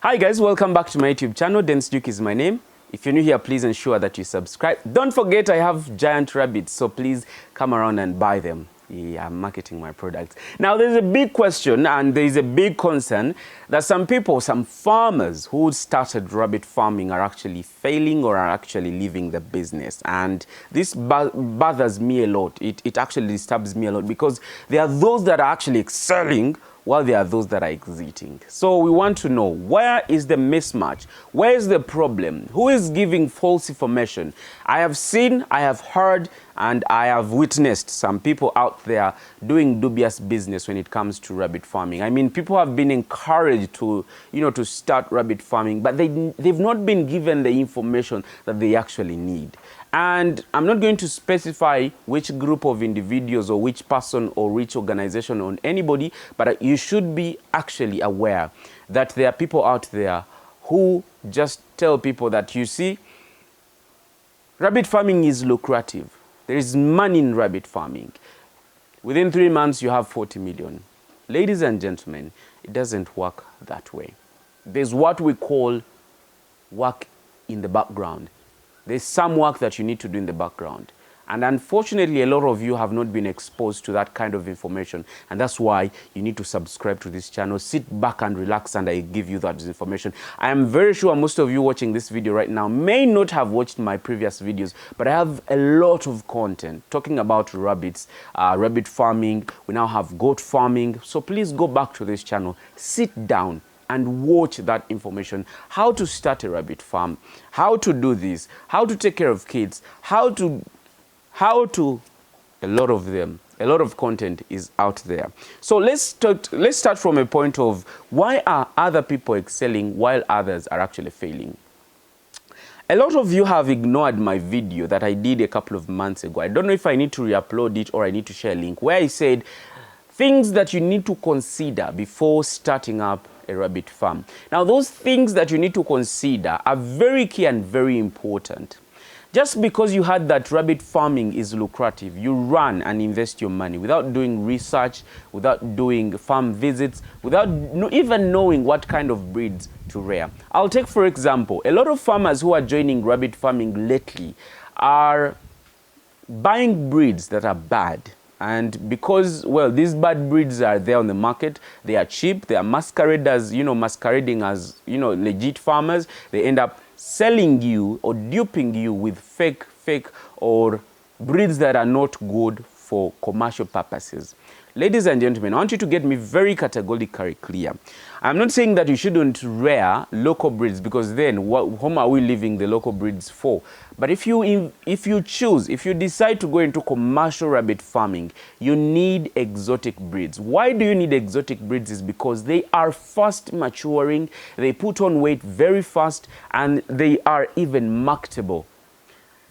Hi guys, welcome back to my YouTube channel. Dennis Duke is my name. If you're new here, please ensure that you subscribe. Don't forget I have giant rabbits, so please come around and buy them. Yeah, I'm marketing my products. Now there's a big question and there's a big concern that some people, some farmers who started rabbit farming are actually failing or are actually leaving the business. And this bothers me a lot. It actually disturbs me a lot because there are those that are actually excelling while there are those that are exiting. So we want to know, where is the mismatch? Where is the problem? Who is giving false information? I have seen, I have heard, and I have witnessed some people out there doing dubious business when it comes to rabbit farming. I mean, people have been encouraged to, to start rabbit farming, but they've not been given the information that they actually need. And I'm not going to specify which group of individuals or which person or which organization or anybody, but you should be actually aware that there are people out there who just tell people that, you see, rabbit farming is lucrative. There is money in rabbit farming. Within 3 months, you have 40 million. Ladies and gentlemen, it doesn't work that way. There's what we call work in the background. There's some work that you need to do in the background. And unfortunately, a lot of you have not been exposed to that kind of information. And that's why you need to subscribe to this channel. Sit back and relax and I give you that information. I am very sure most of you watching this video right now may not have watched my previous videos, but I have a lot of content talking about rabbits, rabbit farming. We now have goat farming. So please go back to this channel, sit down and watch that information. How to start a rabbit farm, how to do this, how to take care of kids, how to, a lot of them, a lot of content is out there. So let's start from a point of, why are other people excelling while others are actually failing? A lot of you have ignored my video that I did a couple of months ago. I don't know if I need to re-upload it or I need to share a link, where I said things that you need to consider before starting up a rabbit farm. Now, those things that you need to consider are very key and very important. Just because you heard that rabbit farming is lucrative, you run and invest your money without doing research, without doing farm visits, without even knowing what kind of breeds to rear. I'll take, for example, a lot of farmers who are joining rabbit farming lately are buying breeds that are bad. And because, well, these bad breeds are there on the market, they are cheap, they are masquerading as, legit farmers. They end up selling you or duping you with fake or breeds that are not good for commercial purposes. Ladies and gentlemen, I want you to get me very categorically clear. I'm not saying that you shouldn't rear local breeds, because then whom are we leaving the local breeds for? But if you decide to go into commercial rabbit farming, you need exotic breeds. Why do you need exotic breeds? Is because they are fast maturing, they put on weight very fast, and they are even marketable.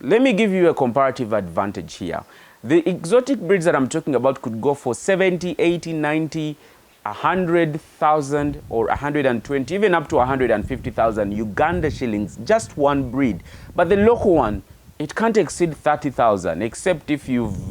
Let me give you a comparative advantage here. The exotic breeds that I'm talking about could go for 70, 80, 90, 100,000 or 120, even up to 150,000 Uganda shillings, just one breed. But the local one, it can't exceed 30,000, except if you've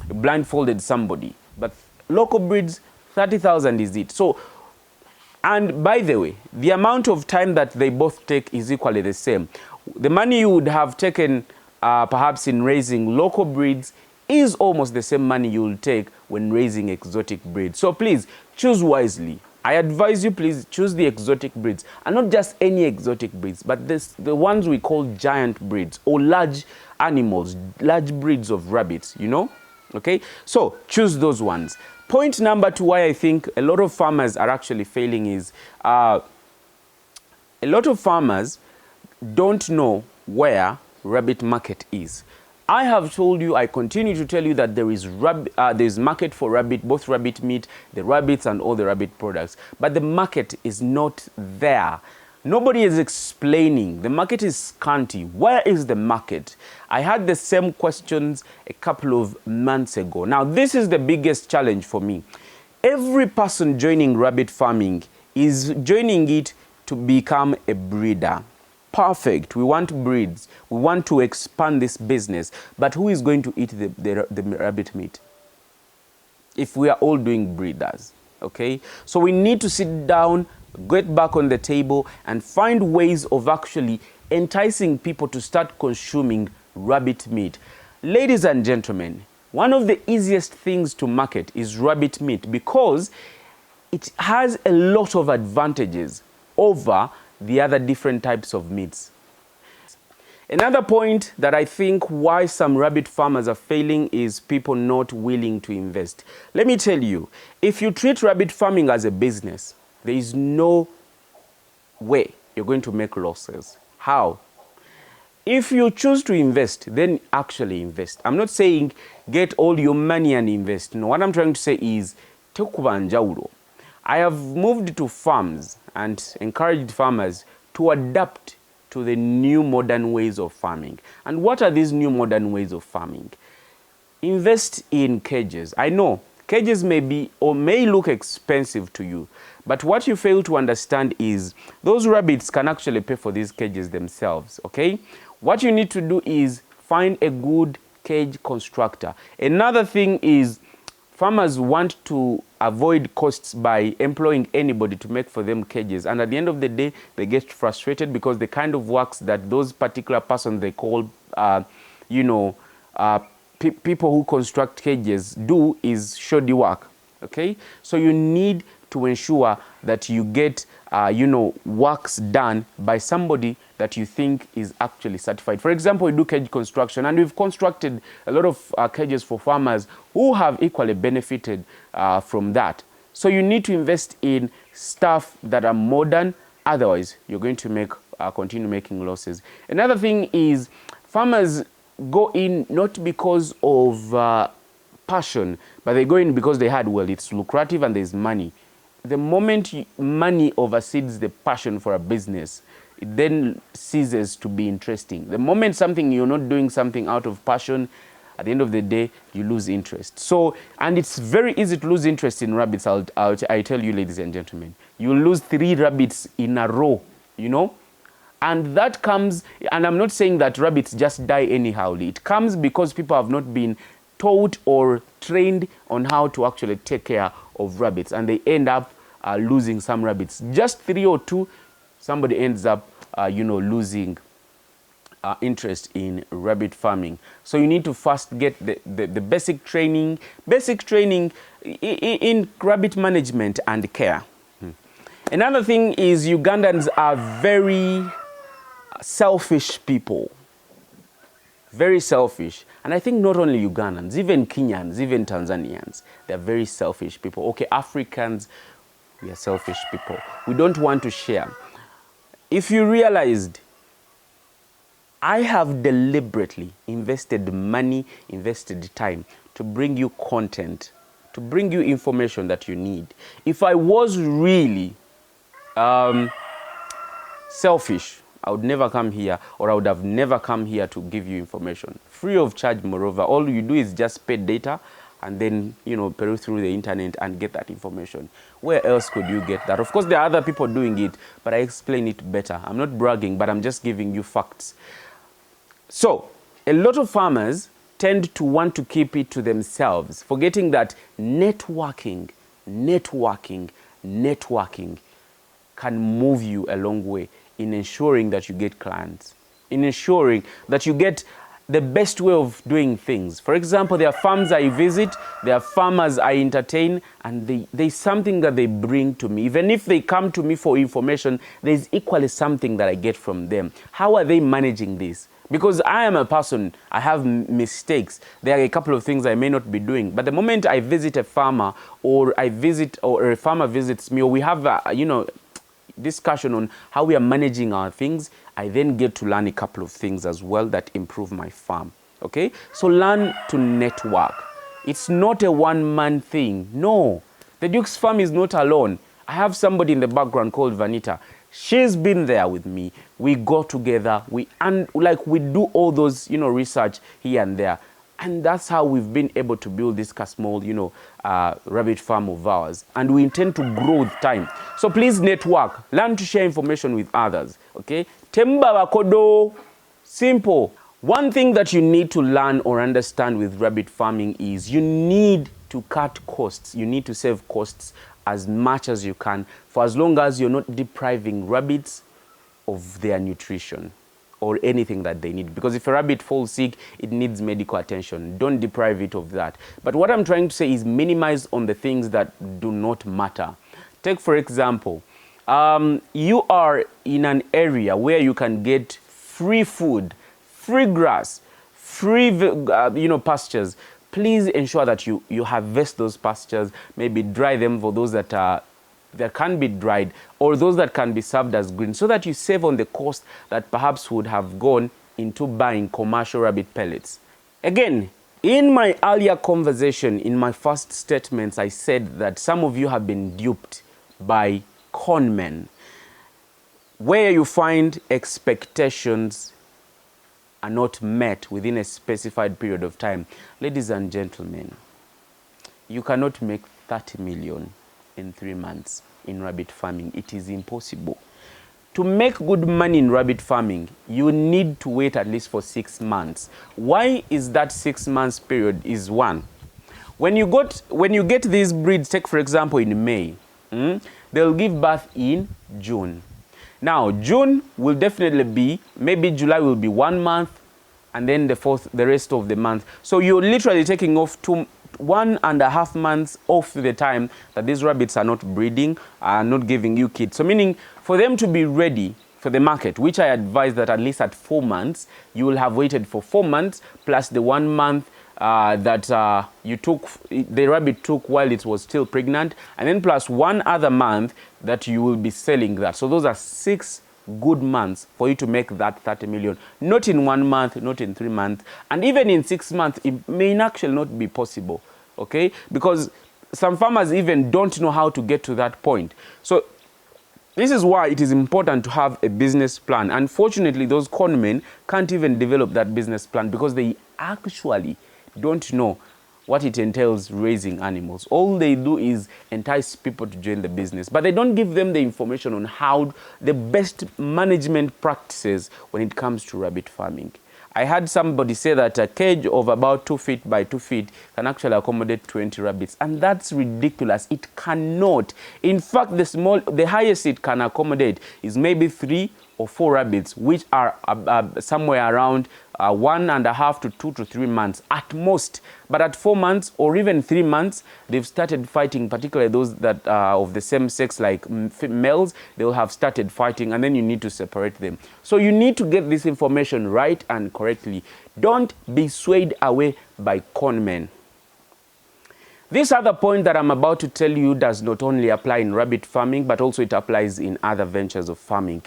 blindfolded somebody. But local breeds, 30,000 is it. So, and by the way, the amount of time that they both take is equally the same. The money you would have taken perhaps in raising local breeds is almost the same money you will take when raising exotic breeds. So please choose wisely. I advise you, please choose the exotic breeds, and not just any exotic breeds, but the ones we call giant breeds or large animals, large breeds of rabbits, Okay, so choose those ones. Point number 2, why I think a lot of farmers are actually failing is a lot of farmers don't know where rabbit market is. I have told you, I continue to tell you that there is market for rabbit, both rabbit meat, the rabbits and all the rabbit products. But the market is not there. Nobody is explaining. The market is scanty. Where is the market? I had the same questions a couple of months ago. Now, this is the biggest challenge for me. Every person joining rabbit farming is joining it to become a breeder. Perfect. We want breeds. We want to expand this business. But who is going to eat the rabbit meat if we are all doing breeders? Okay, so we need to sit down, get back on the table and find ways of actually enticing people to start consuming rabbit meat. Ladies and gentlemen, one of the easiest things to market is rabbit meat because it has a lot of advantages over the other different types of meats. Another point that I think why some rabbit farmers are failing is people not willing to invest. Let me tell you, if you treat rabbit farming as a business, there is no way you're going to make losses. How? If you choose to invest, then actually invest. I'm not saying get all your money and invest. No, what I'm trying to say is I have moved to farms and encouraged farmers to adapt to the new modern ways of farming. And what are these new modern ways of farming? Invest in cages. I know cages may be or may look expensive to you, but what you fail to understand is those rabbits can actually pay for these cages themselves, okay? What you need to do is find a good cage constructor. Another thing is farmers want to avoid costs by employing anybody to make for them cages. And at the end of the day, they get frustrated because the kind of works that those particular persons they call, people who construct cages do is shoddy work, okay? So you need to ensure that you get, works done by somebody that you think is actually certified. For example, we do cage construction, and we've constructed a lot of cages for farmers who have equally benefited from that. So you need to invest in stuff that are modern, otherwise you're going to continue making losses. Another thing is farmers go in not because of passion, but they go in because they had, well, it's lucrative and there's money. The moment money oversees the passion for a business, it then ceases to be interesting. The moment you're not doing something out of passion, at the end of the day, you lose interest. So, and it's very easy to lose interest in rabbits, I tell you, ladies and gentlemen. You lose 3 rabbits in a row, And that comes, and I'm not saying that rabbits just die anyhow. It comes because people have not been taught or trained on how to actually take care of rabbits, and they end up losing some rabbits. Just 3 or 2, somebody ends up, losing interest in rabbit farming. So you need to first get the basic training in rabbit management and care. Another thing is Ugandans are very selfish people. Very selfish. And I think not only Ugandans, even Kenyans, even Tanzanians, they're very selfish people. Okay, Africans, we are selfish people. We don't want to share. If you realized, I have deliberately invested money, invested time to bring you content, to bring you information that you need. If I was really selfish, I would never come here, or I would have never come here to give you information. Free of charge, moreover. All you do is just pay data and then, peruse through the internet and get that information. Where else could you get that? Of course, there are other people doing it, but I explain it better. I'm not bragging, but I'm just giving you facts. So, a lot of farmers tend to want to keep it to themselves, forgetting that networking can move you a long way in ensuring that you get clients, in ensuring that you get the best way of doing things. For example, there are farms I visit, there are farmers I entertain, and there's something that they bring to me. Even if they come to me for information, there's equally something that I get from them. How are they managing this? Because I am a person, I have mistakes. There are a couple of things I may not be doing. But the moment I visit a farmer, or a farmer visits me, or we have a, discussion on how we are managing our things, I then get to learn a couple of things as well that improve my farm. Okay? So learn to network. It's not a one-man thing. No. The Duke's farm is not alone. I have somebody in the background called Vanita. She's been there with me. We go together. We do all those, research here and there. And that's how we've been able to build this small, rabbit farm of ours. And we intend to grow with time. So please network. Learn to share information with others. Okay? Temba bakodo. Simple. One thing that you need to learn or understand with rabbit farming is you need to cut costs. You need to save costs as much as you can, for as long as you're not depriving rabbits of their nutrition or anything that they need. Because if a rabbit falls sick, it needs medical attention. Don't deprive it of that. But what I'm trying to say is minimize on the things that do not matter. Take, for example, you are in an area where you can get free food, free grass, free pastures. Please ensure that you harvest those pastures, maybe dry them for those that can be dried, or those that can be served as green, so that you save on the cost that perhaps would have gone into buying commercial rabbit pellets. Again, in my earlier conversation, in my first statements, I said that some of you have been duped by con men, where you find expectations are not met within a specified period of time. Ladies and gentlemen, you cannot make 30 million in 3 months in rabbit farming. It is impossible. To make good money in rabbit farming, you need to wait at least for 6 months. Why is that 6 months period? Is one, when you get these breeds, take for example in May, they'll give birth in June. Now June will definitely be, maybe July will be 1 month, and then the rest of the month. So you're literally taking off 1.5 months off the time that these rabbits are not breeding, are not giving you kids. So meaning for them to be ready for the market, which I advise that at least at 4 months, you will have waited for 4 months plus the 1 month that the rabbit took while it was still pregnant, and then plus 1 other month that you will be selling that. So those are 6 good months for you to make that 30 million. Not in 1 month, not in 3 months, and even in 6 months, it may actually not be possible, okay? Because some farmers even don't know how to get to that point. So this is why it is important to have a business plan. Unfortunately, those con men can't even develop that business plan because they actually don't know what it entails raising animals. All they do is entice people to join the business, but they don't give them the information on how the best management practices when it comes to rabbit farming. I had somebody say that a cage of about 2 feet by 2 feet can actually accommodate 20 rabbits, and that's ridiculous. It cannot. In fact, the highest it can accommodate is maybe 3 or 4 rabbits, which are somewhere around 1.5 to 2 to 3 months at most. But at 4 months or even 3 months, they've started fighting, particularly those that are of the same sex, like males. They'll have started fighting, and then you need to separate them. So you need to get this information right and correctly. Don't be swayed away by con men. This other point that I'm about to tell you does not only apply in rabbit farming, but also it applies in other ventures of farming.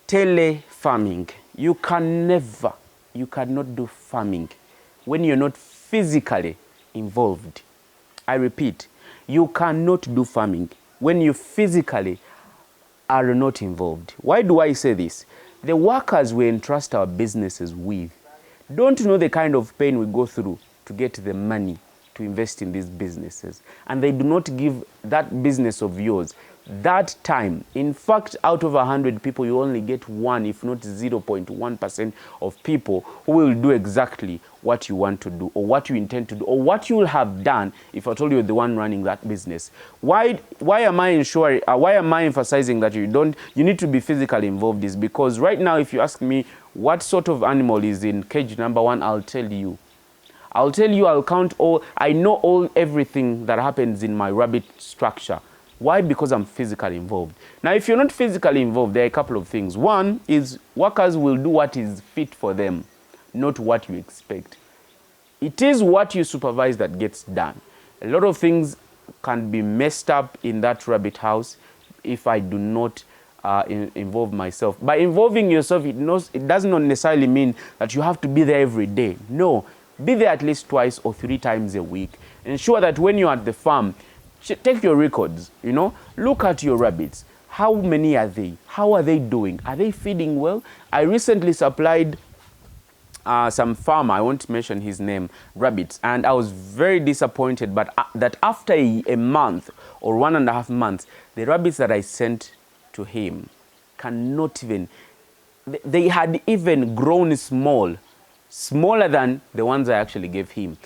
Tele-farming. You cannot do farming when you're not physically involved. I repeat, you cannot do farming when you physically are not involved. Why do I say this? The workers we entrust our businesses with don't know the kind of pain we go through to get the money to invest in these businesses. And they do not give that business of yours that time. In fact, out of 100 people, you only get 1, if not 0.1% of people who will do exactly what you want to do, or what you intend to do, or what you will have done if I told you the one running that business. Why am I emphasizing that you need to be physically involved? Is because right now, if you ask me what sort of animal is in cage number 1, I'll tell you. I'll count all, I know everything that happens in my rabbit structure. Why? Because I'm physically involved. Now, if you're not physically involved, there are a couple of things. One is workers will do what is fit for them, not what you expect. It is what you supervise that gets done. A lot of things can be messed up in that rabbit house if I do not involve myself. By involving yourself, it does not necessarily mean that you have to be there every day. No, be there at least 2 or 3 times a week. Ensure that when you're at the farm, take your records, look at your rabbits. How many are they? How are they doing? Are they feeding well? I recently supplied some farmer, I won't mention his name, rabbits, and I was very disappointed that after a month or 1.5 months, the rabbits that I sent to him cannot even, they had even grown smaller than the ones I actually gave him.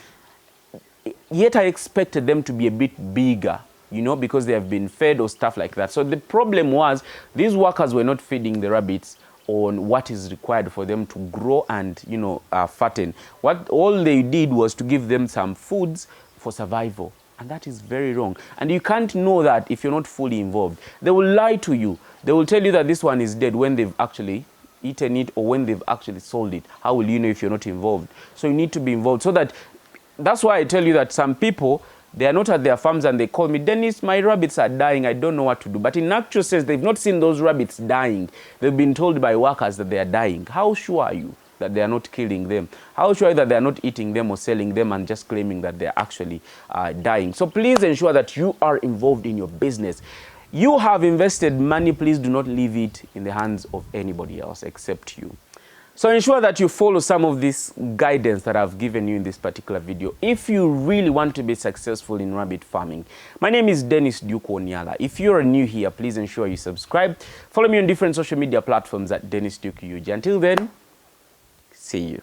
Yet I expected them to be a bit bigger you know, because they have been fed or stuff like that. So the problem was these workers were not feeding the rabbits on what is required for them to grow and, you know, fatten. What all they did was to give them some foods for survival. And that is very wrong. And you can't know that if you're not fully involved. They will lie to you. They will tell you that this one is dead when they've actually eaten it or when they've actually sold it. How will you know if you're not involved? So you need to be involved. So that's why I tell you that some people, they are not at their farms and they call me, Dennis, my rabbits are dying. I don't know what to do. But in actual sense, they've not seen those rabbits dying. They've been told by workers that they are dying. How sure are you that they are not killing them? How sure are you that they are not eating them or selling them and just claiming that they are actually dying? So please ensure that you are involved in your business. You have invested money. Please do not leave it in the hands of anybody else except you. So ensure that you follow some of this guidance that I've given you in this particular video if you really want to be successful in rabbit farming. My name is Dennis Duke Onyala. If you're new here, please ensure you subscribe. Follow me on different social media platforms at Dennis Duke UG. Until then, see you.